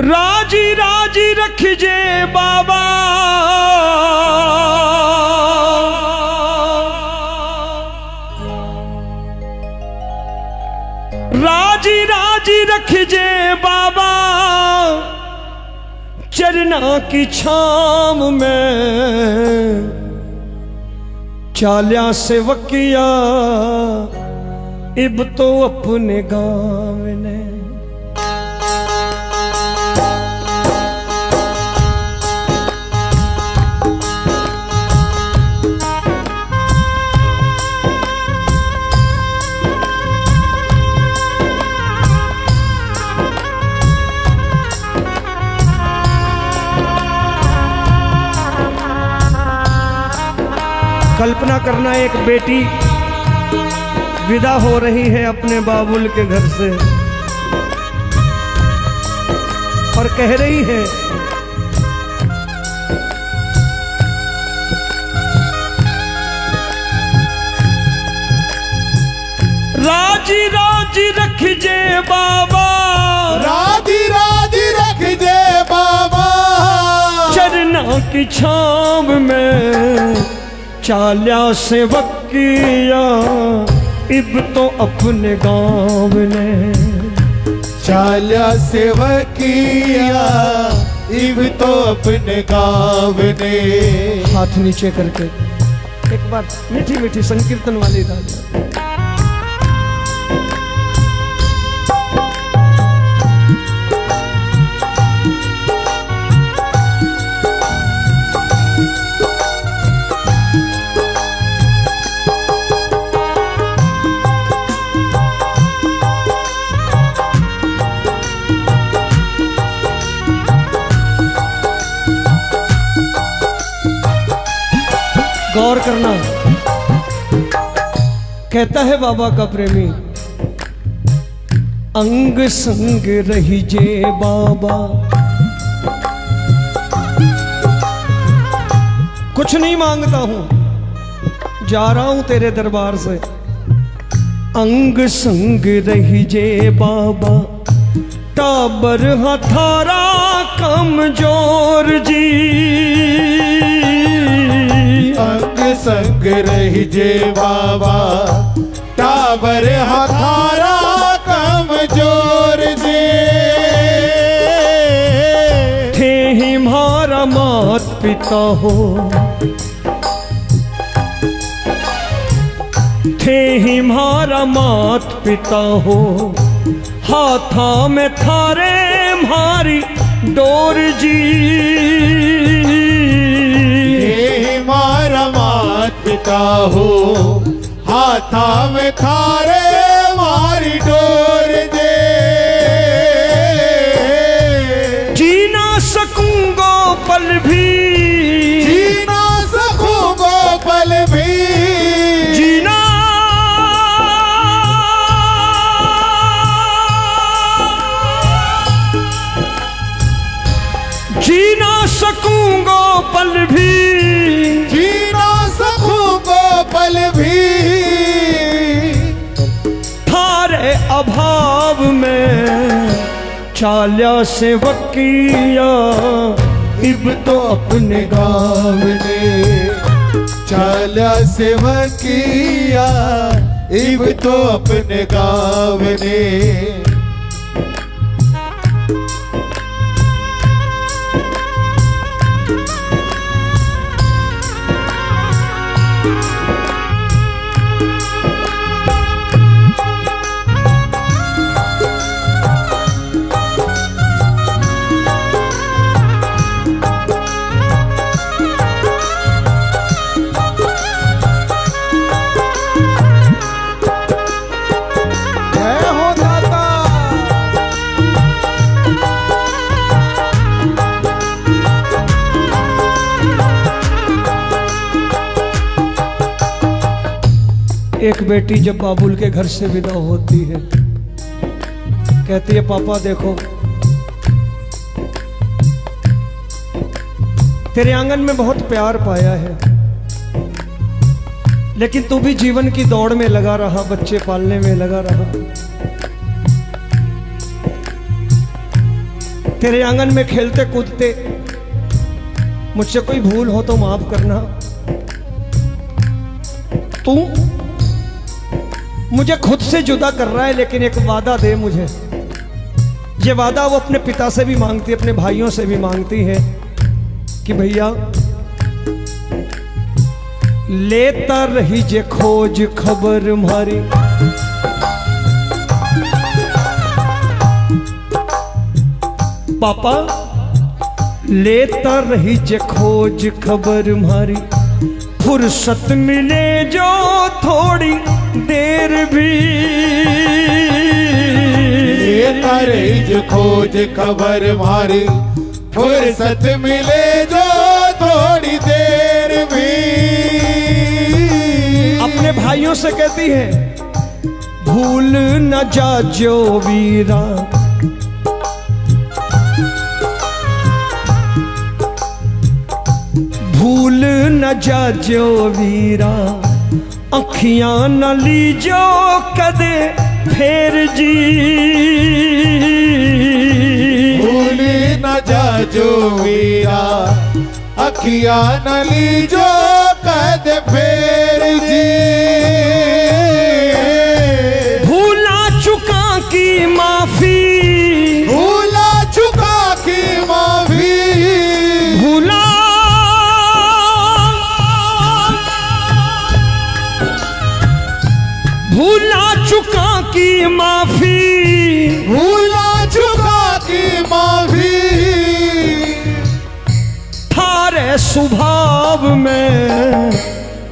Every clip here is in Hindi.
राजी राजी रखिजे बाबा, राजी राजी रखिजे बाबा, चरना की छाम में चाल्या से वकिया इब तो अपने गाँव ने। कल्पना करना, एक बेटी विदा हो रही है अपने बाबुल के घर से और कह रही है, राजी राजी रखिजे बाबा, राजी राजी रखिजे बाबा, चरना की छाव में चाल्या से वकिया इब तो अपने गाँव ने। चाल्या से वकिया इब तो अपने गाँव ने। हाथ नीचे करके एक बार मीठी मीठी संकीर्तन वाली दादा। गौर करना, कहता है बाबा का प्रेमी, अंग संग रहिजे बाबा, कुछ नहीं मांगता हूं, जा रहा हूं तेरे दरबार से। अंग संग रहिजे बाबा, टाबर हथारा कमजोर जी, अंग संग रहिजे बाबा, टाबर हथारा कमजोर जी। थे ही मारा मात पिता हो, थे ही मारा मात पिता हो, हाथा में थारे मारी डोर जी। मारा मात पिता हो, हाथा में थारे मारी डोर दे। जी ना सकूंगा पल भी, जी ना सकूंगा पल भी, जीना जी ना सकूंगा पल भी, पल भी, थारे अभाव में चाल्या से वकिया इब तो अपने गाँव ने। चाल्या से वकिया इब तो अपने गाँव ने। एक बेटी जब बाबुल के घर से विदा होती है, कहती है, पापा देखो तेरे आंगन में बहुत प्यार पाया है, लेकिन तू भी जीवन की दौड़ में लगा रहा, बच्चे पालने में लगा रहा। तेरे आंगन में खेलते कूदते मुझसे कोई भूल हो तो माफ करना। तू मुझे खुद से जुदा कर रहा है, लेकिन एक वादा दे मुझे। ये वादा वो अपने पिता से भी मांगती है, अपने भाइयों से भी मांगती है कि भैया लेता रही जे खोज खबर मारी, पापा लेता रही जे खोज खबर मारी, फुर्सत मिले जो थोड़ी देर भी, लेता रही जो खोज खबर मारी, फुर्सत मिले जो थोड़ी देर भी। अपने भाइयों से कहती है भूल न जा जो वीरा, भूल न जा जो वीरा, अखियां न लीजो कदे फेर जी, भूल न जा जो वीरा, अखियां न लीजो कद फेर जी। भूला चुका की माफी, भूला चुका की माफी, भूला भूला चुका की माफी, भूला चुका की माफी। थारे स्वभाव में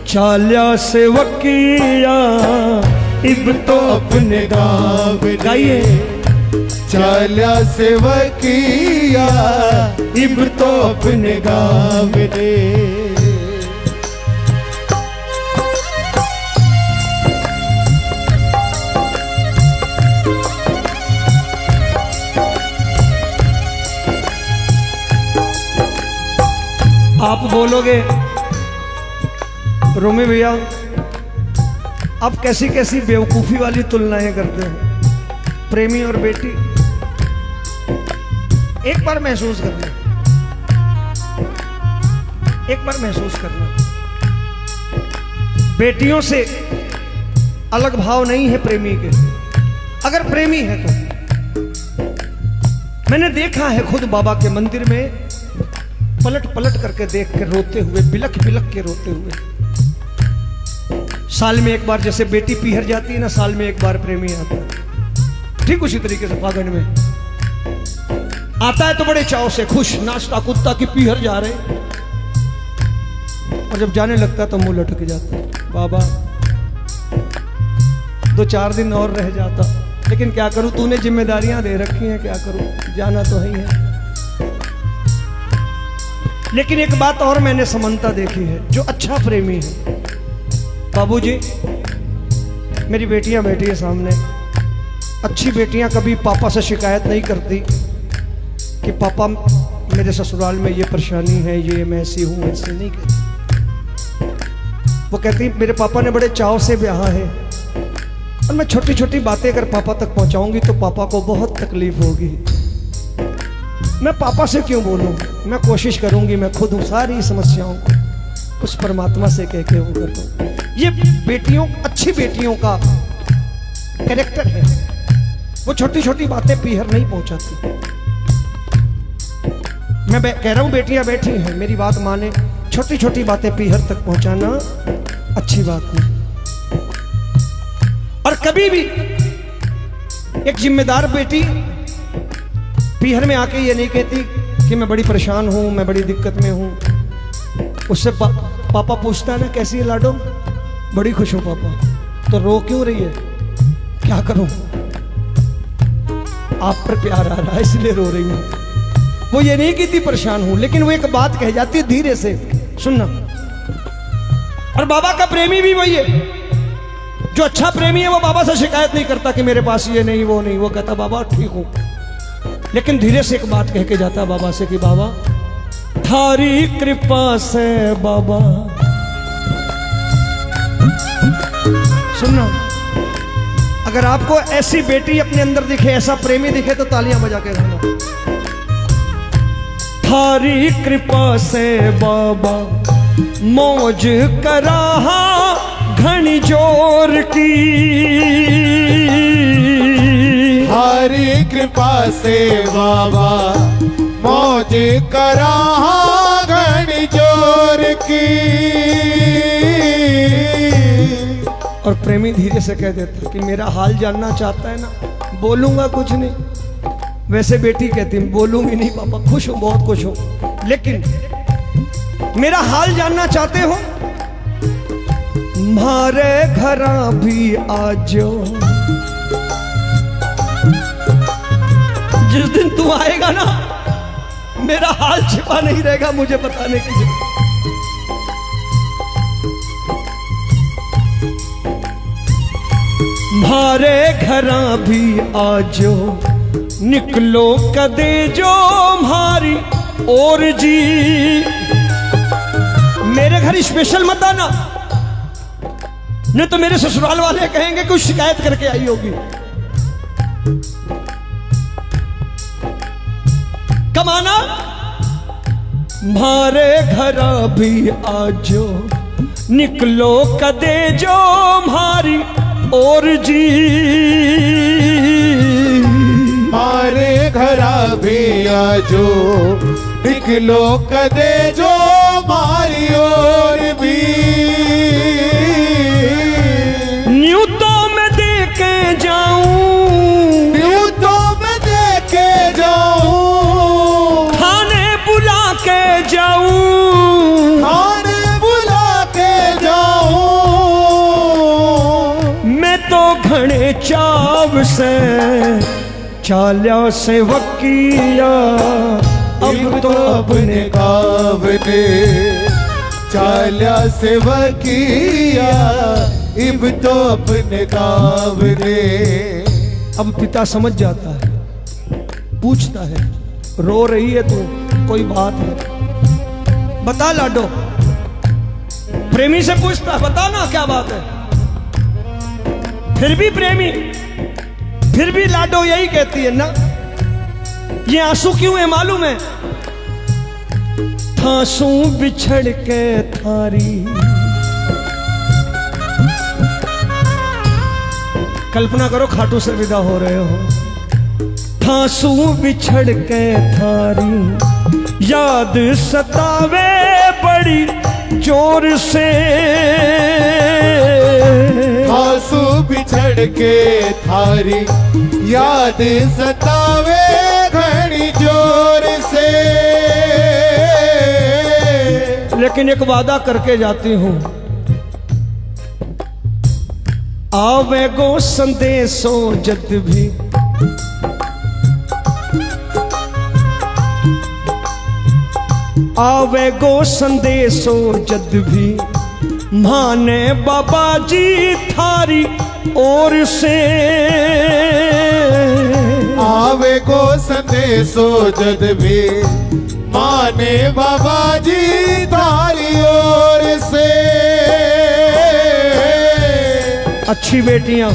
चाल्या सेवकिया, इब तो अपने गाँव गाइए, चाल्या सेवकिया, इब तो अपने गाँव ने। आप बोलोगे रोमी भैया आप कैसी कैसी बेवकूफ़ी वाली तुलनाएं करते हो, प्रेमी और बेटी। एक बार महसूस करना, एक बार महसूस करना, बेटियों से अलग भाव नहीं है प्रेमी के। अगर प्रेमी है तो मैंने देखा है खुद बाबा के मंदिर में पलट पलट करके देख कर रोते हुए, बिलख बिलख के रोते हुए। साल में एक बार जैसे बेटी पीहर जाती है ना, साल में एक बार प्रेमी आता है, ठीक उसी तरीके से फागुन में आता है तो बड़े चाव से खुश नाचता कूदता कि पीहर जा रहे, और जब जाने लगता तो मुंह लटक जाता, बाबा 2-4 दिन और रह जाता, लेकिन क्या करूं, तूने जिम्मेदारियां दे रखी हैं, क्या करूं, जाना तो ही है। लेकिन एक बात और मैंने समानता देखी है, जो अच्छा प्रेमी है, बाबूजी मेरी बेटियां बैठी है सामने, अच्छी बेटियां कभी पापा से शिकायत नहीं करती कि पापा मेरे ससुराल में ये परेशानी है, ये मैं ऐसी हूं, ऐसे नहीं कहती। वो कहती मेरे पापा ने बड़े चाव से ब्याह है, और मैं छोटी छोटी बातें अगर पापा तक पहुंचाऊंगी तो पापा को बहुत तकलीफ होगी। मैं पापा से क्यों बोलूं, मैं कोशिश करूंगी मैं खुद सारी समस्याओं को उस परमात्मा से कह के वो कर दूं। ये बेटियों, अच्छी बेटियों का कैरेक्टर है, वो छोटी छोटी बातें पीहर नहीं पहुंचाती। मैं कह रहा हूं बेटियां बैठी हैं, मेरी बात माने, छोटी छोटी बातें पीहर तक पहुंचाना अच्छी बात नहीं। और कभी भी एक जिम्मेदार बेटी पीहर में आके ये नहीं कहती कि मैं बड़ी परेशान हूं, मैं बड़ी दिक्कत में हूं। उससे पापा पूछता है ना कैसी है लाडो, बड़ी खुश हूं पापा, तो रो क्यों रही है, क्या करूं, आप पर प्यार आ रहा है इसलिए रो रही हूं। वो ये नहीं कहती परेशान हूं, लेकिन वो एक बात कह जाती है धीरे से, सुनना। और बाबा का प्रेमी भी वही है, जो अच्छा प्रेमी है वो बाबा से शिकायत नहीं करता कि मेरे पास ये नहीं वो नहीं, वो कहता बाबा ठीक हूं, लेकिन धीरे से एक बात कह के जाता है बाबा से कि बाबा थारी कृपा से बाबा। सुनना, अगर आपको ऐसी बेटी अपने अंदर दिखे, ऐसा प्रेमी दिखे तो तालियां बजा के गाना। थारी कृपा से बाबा मौज कराहा घनी जोर की। हरी कृपा से बाबा मौज करा घनी जोर की। और प्रेमी धीरे से कह देता कि मेरा हाल जानना चाहता है ना, बोलूंगा कुछ नहीं। वैसे बेटी कहती बोलूंगी नहीं पापा, खुश हूं, बहुत खुश हूं, लेकिन मेरा हाल जानना चाहते हो, मारे घर भी आजो। जिस दिन तू आएगा ना, मेरा हाल छिपा नहीं रहेगा मुझे बताने की जरूरत। मारे घर भी आजो, निकलो कदे जो हमारी और जी। मेरे घर स्पेशल मत आना, नहीं तो मेरे ससुराल वाले कहेंगे कुछ शिकायत करके आई होगी। कमाना मारे घर भी आजो, निकलो कदे जो हमारी और जी। मारे घरा भी आजो, निकलो कदे जो मारी और भी। न्यू तो मैं दे के जाऊं, न्यू तो मैं दे के जाऊं, खाने बुला के जाऊं, खाने बुला के जाऊं। मैं तो घने चाव से चाल्या से वकिया, अब तो अपने गावने चाल्या से वकिया, इब तो अपने गावने। अब पिता समझ जाता है, पूछता है, रो रही है तू, कोई बात है बता लाडो। प्रेमी से पूछता है, बता ना क्या बात है। फिर भी प्रेमी, फिर भी लाडो यही कहती है ना, ये आंसू क्यों है मालूम है, थांसू बिछड़ के थारी। कल्पना करो खाटू से विदा हो रहे हो, थांसू बिछड़ के थारी, याद सतावे बड़ी जोर से। आंसू बिछड़ के थारी, याद सतावे घनी जोर से। लेकिन एक वादा करके जाती हूं, आवे गो संदेशो जद भी, आवे गो संदेशो जद भी, माने बाबा जी थारी ओर से। आवे को संदेशो जद भी, माने बाबा जी थारी ओर से। अच्छी बेटियां,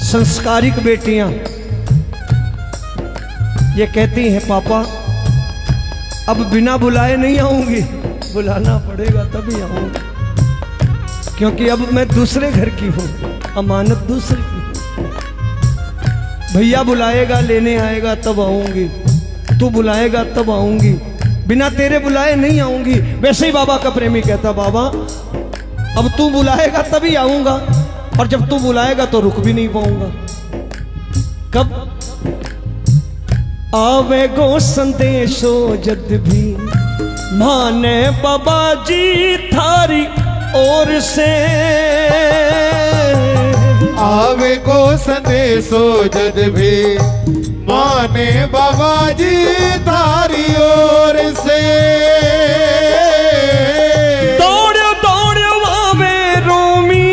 संस्कारिक बेटियां ये कहती हैं, पापा अब बिना बुलाए नहीं आऊंगी, बुलाना पड़ेगा तभी आऊंगी, क्योंकि अब मैं दूसरे घर की हूं, अमानत दूसरे की हूं। भैया बुलाएगा, लेने आएगा तब आऊंगी, तू बुलाएगा तब आऊंगी, बिना तेरे बुलाए नहीं आऊंगी। वैसे ही बाबा का प्रेमी कहता, बाबा अब तू बुलाएगा तभी आऊंगा, और जब तू बुलाएगा तो रुक भी नहीं पाऊंगा। कब आवे गो संदेशो जद भी, माने बाबा जी थारी ओर से। आवे को संदेशो जद भी, माने बाबा जी थारी ओर से। दौड़ो दौड़ो आवे रोमी,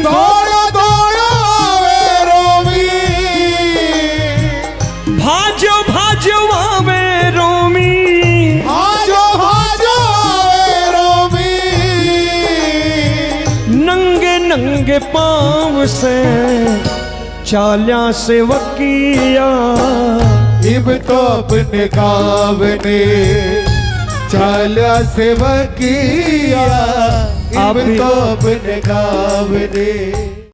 दौड़ो दौड़ो आवे रोमी, भाजो भाजो आवे रोमी, भाजो भाजो आवे रोमी। नंगे नंगे पांव से चाल्या से वकिया, इब तो अपने गावने चाला सेवकिया इब आप भी- तो अपने गावने